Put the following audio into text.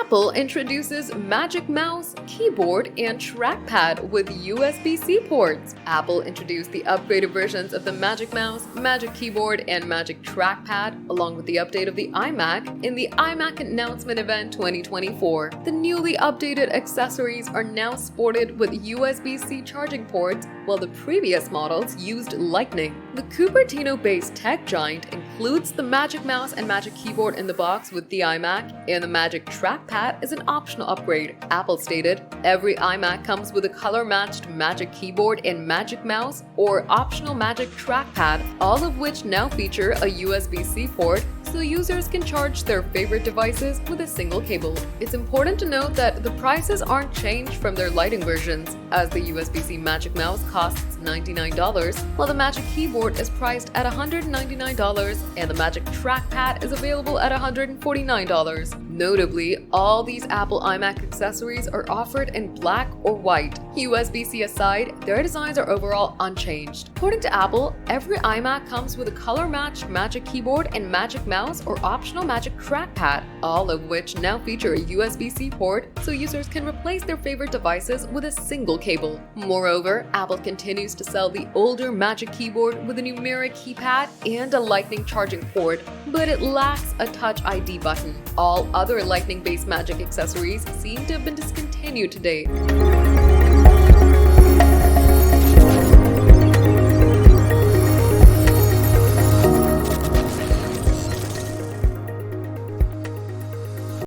Apple introduces Magic Mouse, Keyboard, and Trackpad with USB-C ports. Apple introduced the upgraded versions of the Magic Mouse, Magic Keyboard, and Magic Trackpad, along with the update of the iMac in the iMac Announcement Event 2024. The newly updated accessories are now sported with USB-C charging ports, while the previous models used Lightning. The Cupertino-based tech giant includes the Magic Mouse and Magic Keyboard in the box with the iMac, and the Magic Trackpad is an optional upgrade. Apple stated, "Every iMac comes with a color-matched Magic Keyboard and Magic Mouse or optional Magic Trackpad, all of which now feature a USB-C port, so users can charge their favorite devices with a single cable." It's important to note that the prices aren't changed from their Lighting versions, as the USB-C Magic Mouse costs $99, while the Magic Keyboard is priced at $199 and the Magic Trackpad is available at $149. Notably, all these Apple iMac accessories are offered in black or white. USB-C aside, their designs are overall unchanged. According to Apple, every iMac comes with a color-matched Magic Keyboard and Magic Mouse or optional Magic Trackpad, all of which now feature a USB-C port, so users can replace their favorite devices with a single cable. Moreover, Apple continues to sell the older Magic Keyboard with a numeric keypad and a Lightning charging port, but it lacks a Touch ID button. All other Lightning-based Magic accessories seem to have been discontinued to date.